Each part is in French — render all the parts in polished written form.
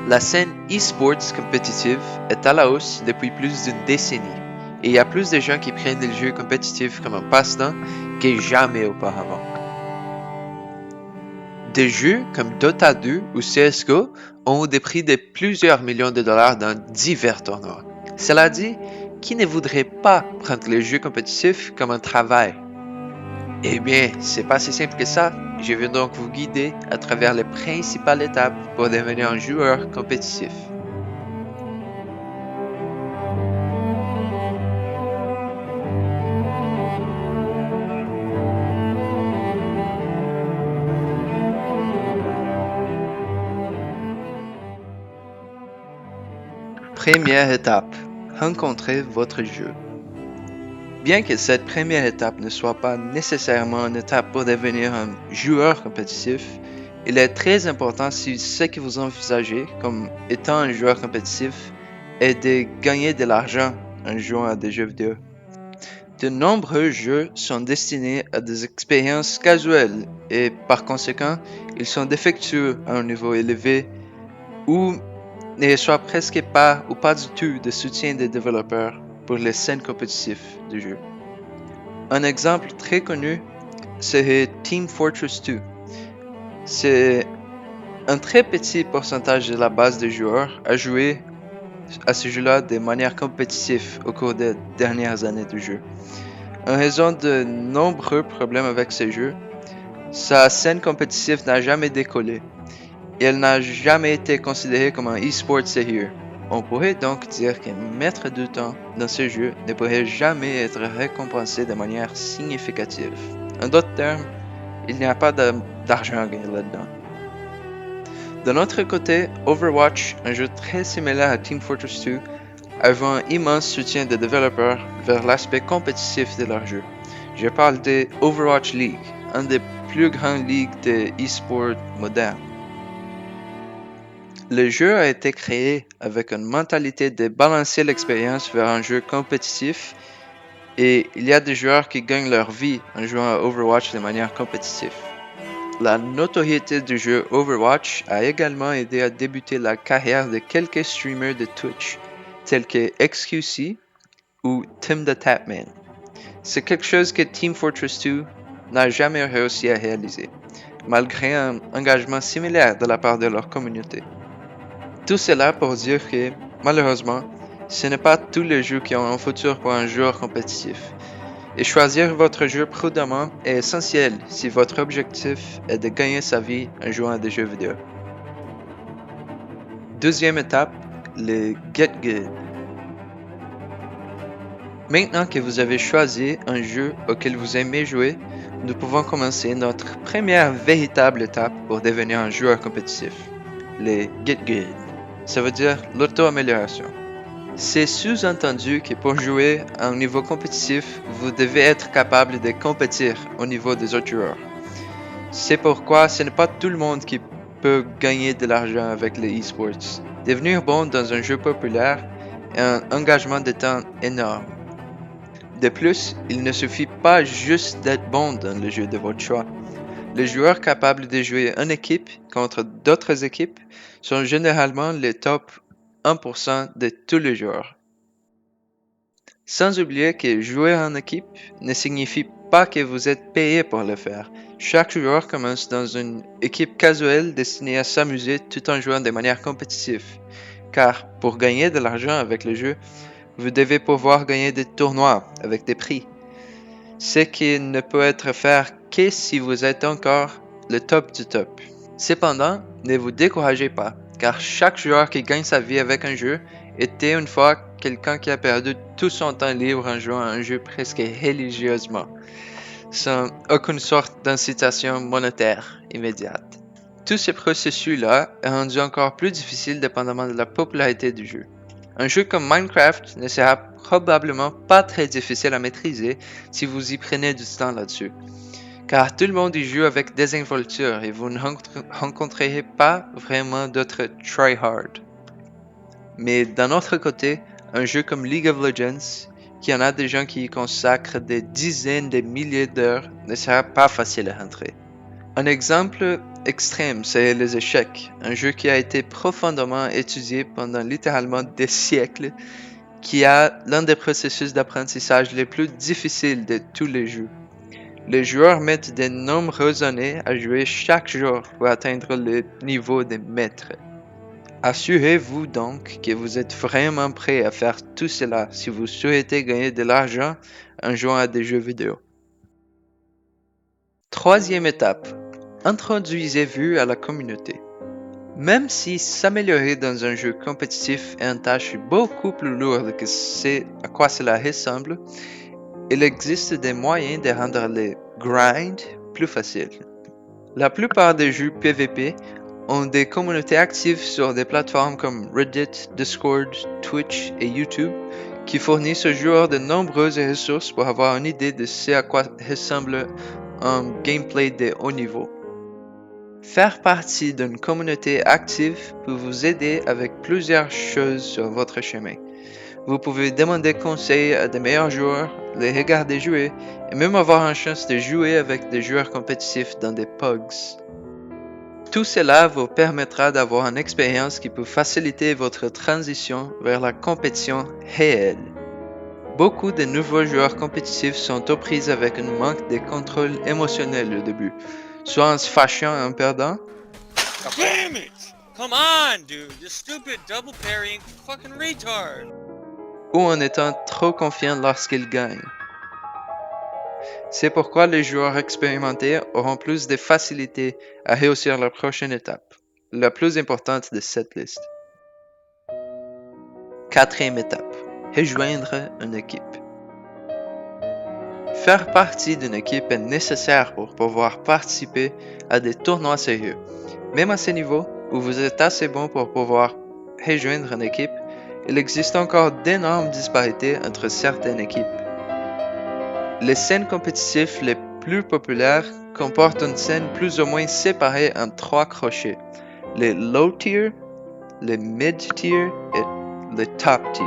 La scène e-sports compétitive est à la hausse depuis plus d'une décennie, et il y a plus de gens qui prennent les jeux compétitifs comme un passe-temps que jamais auparavant. Des jeux comme Dota 2 ou CSGO ont des prix de plusieurs millions de dollars dans divers tournois. Cela dit, qui ne voudrait pas prendre les jeux compétitifs comme un travail? Eh bien, c'est pas si simple que ça. Je vais donc vous guider à travers les principales étapes pour devenir un joueur compétitif. Première étape, rencontrer votre jeu. Bien que cette première étape ne soit pas nécessairement une étape pour devenir un joueur compétitif, il est très important si ce que vous envisagez comme étant un joueur compétitif est de gagner de l'argent en jouant à des jeux vidéo. De nombreux jeux sont destinés à des expériences casuelles et par conséquent, ils sont défectueux à un niveau élevé ou ne reçoivent presque pas ou pas du tout de soutien des développeurs pour les scènes compétitives du jeu. Un exemple très connu serait Team Fortress 2. C'est un très petit pourcentage de la base des joueurs à jouer à ce jeu-là de manière compétitive au cours des dernières années du jeu. En raison de nombreux problèmes avec ce jeu, sa scène compétitive n'a jamais décollé et elle n'a jamais été considérée comme un e-sport sérieux. On pourrait donc dire que mettre du temps dans ce jeu ne pourrait jamais être récompensé de manière significative. En d'autres termes, il n'y a pas d'argent à gagner là-dedans. De l'autre côté, Overwatch, un jeu très similaire à Team Fortress 2, avait un immense soutien des développeurs vers l'aspect compétitif de leur jeu. Je parle de Overwatch League, un des plus grandes ligues de e-sport modernes. Le jeu a été créé avec une mentalité de balancer l'expérience vers un jeu compétitif et il y a des joueurs qui gagnent leur vie en jouant à Overwatch de manière compétitive. La notoriété du jeu Overwatch a également aidé à débuter la carrière de quelques streamers de Twitch, tels que XQC ou Tim the Tapman. C'est quelque chose que Team Fortress 2 n'a jamais réussi à réaliser, malgré un engagement similaire de la part de leur communauté. Tout cela pour dire que, malheureusement, ce n'est pas tous les jeux qui ont un futur pour un joueur compétitif. Et choisir votre jeu prudemment est essentiel si votre objectif est de gagner sa vie en jouant à des jeux vidéo. Deuxième étape, le Get Good. Maintenant que vous avez choisi un jeu auquel vous aimez jouer, nous pouvons commencer notre première véritable étape pour devenir un joueur compétitif, le Get Good. Ça veut dire l'auto-amélioration. C'est sous-entendu que pour jouer à un niveau compétitif, vous devez être capable de compétir au niveau des autres joueurs. C'est pourquoi ce n'est pas tout le monde qui peut gagner de l'argent avec les e-sports. Devenir bon dans un jeu populaire est un engagement de temps énorme. De plus, il ne suffit pas juste d'être bon dans le jeu de votre choix. Les joueurs capables de jouer en équipe contre d'autres équipes sont généralement les top 1% de tous les joueurs. Sans oublier que jouer en équipe ne signifie pas que vous êtes payé pour le faire. Chaque joueur commence dans une équipe casuelle destinée à s'amuser tout en jouant de manière compétitive. Car pour gagner de l'argent avec le jeu, vous devez pouvoir gagner des tournois avec des prix. Ce qui ne peut être fait que si vous êtes encore le top du top. Cependant, ne vous découragez pas, car chaque joueur qui gagne sa vie avec un jeu était une fois quelqu'un qui a perdu tout son temps libre en jouant à un jeu presque religieusement, sans aucune sorte d'incitation monétaire immédiate. Tout ce processus-là est rendu encore plus difficile dépendamment de la popularité du jeu. Un jeu comme Minecraft ne sera probablement pas très difficile à maîtriser si vous y prenez du temps là-dessus. Car tout le monde y joue avec désinvolture et vous ne rencontrerez pas vraiment d'autres tryhard. Mais d'un autre côté, un jeu comme League of Legends, qui en a des gens qui y consacrent des dizaines de milliers d'heures, ne sera pas facile à rentrer. Un exemple extrême, c'est les échecs, un jeu qui a été profondément étudié pendant littéralement des siècles, qui a l'un des processus d'apprentissage les plus difficiles de tous les jeux. Les joueurs mettent de nombreuses années à jouer chaque jour pour atteindre le niveau des maîtres. Assurez-vous donc que vous êtes vraiment prêt à faire tout cela si vous souhaitez gagner de l'argent en jouant à des jeux vidéo. Troisième étape, introduisez-vous à la communauté. Même si s'améliorer dans un jeu compétitif est une tâche beaucoup plus lourde que ce à quoi cela ressemble, il existe des moyens de rendre le grind plus facile. La plupart des jeux PvP ont des communautés actives sur des plateformes comme Reddit, Discord, Twitch et YouTube qui fournissent aux joueurs de nombreuses ressources pour avoir une idée de ce à quoi ressemble un gameplay de haut niveau. Faire partie d'une communauté active peut vous aider avec plusieurs choses sur votre chemin. Vous pouvez demander conseil à des meilleurs joueurs, les regarder jouer et même avoir une chance de jouer avec des joueurs compétitifs dans des PUGs. Tout cela vous permettra d'avoir une expérience qui peut faciliter votre transition vers la compétition réelle. Beaucoup de nouveaux joueurs compétitifs sont aux prises avec un manque de contrôle émotionnel au début, soit en se fâchant et en perdant, Damn it! Come on, dude! You stupid double parrying fucking retard! ou en étant trop confiants lorsqu'ils gagnent. C'est pourquoi les joueurs expérimentés auront plus de facilité à réussir la prochaine étape, la plus importante de cette liste. Quatrième étape, rejoindre une équipe. Faire partie d'une équipe est nécessaire pour pouvoir participer à des tournois sérieux. Même à ce niveau où vous êtes assez bon pour pouvoir rejoindre une équipe, il existe encore d'énormes disparités entre certaines équipes. Les scènes compétitives les plus populaires comportent une scène plus ou moins séparée en trois crochets, les low tier, les mid tier et les top tier.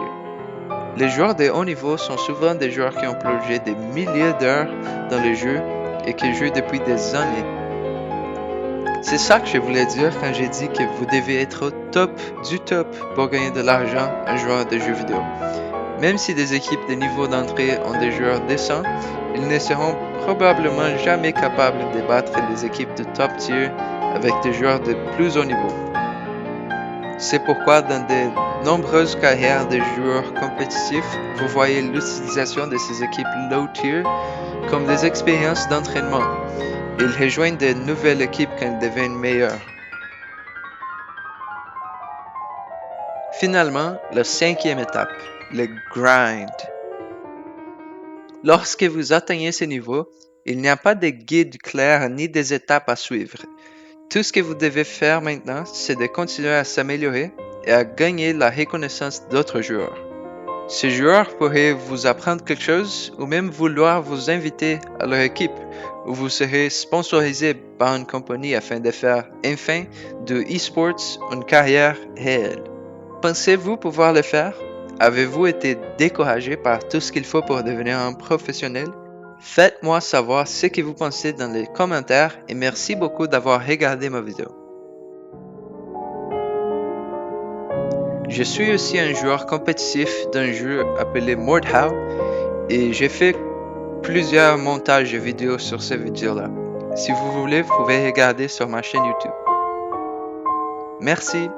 Les joueurs de haut niveau sont souvent des joueurs qui ont plongé des milliers d'heures dans le jeu et qui jouent depuis des années. C'est ça que je voulais dire quand j'ai dit que vous devez être au top du top pour gagner de l'argent en jouant à des jeux vidéo. Même si des équipes de niveau d'entrée ont des joueurs décents, ils ne seront probablement jamais capables de battre les équipes de top tier avec des joueurs de plus haut niveau. C'est pourquoi dans de nombreuses carrières de joueurs compétitifs, vous voyez l'utilisation de ces équipes low tier comme des expériences d'entraînement. Ils rejoignent de nouvelles équipes quand ils deviennent meilleurs. Finalement, la cinquième étape, le grind. Lorsque vous atteignez ce niveau, il n'y a pas de guide clair ni des étapes à suivre. Tout ce que vous devez faire maintenant, c'est de continuer à s'améliorer et à gagner la reconnaissance d'autres joueurs. Ces joueurs pourraient vous apprendre quelque chose ou même vouloir vous inviter à leur équipe, où vous serez sponsorisé par une compagnie afin de faire enfin de e-sports une carrière réelle. Pensez-vous pouvoir le faire? Avez-vous été découragé par tout ce qu'il faut pour devenir un professionnel? Faites-moi savoir ce que vous pensez dans les commentaires et merci beaucoup d'avoir regardé ma vidéo. Je suis aussi un joueur compétitif d'un jeu appelé Mordhau et j'ai fait plusieurs montages vidéo sur ces vidéos-là. Si vous voulez, vous pouvez regarder sur ma chaîne YouTube. Merci.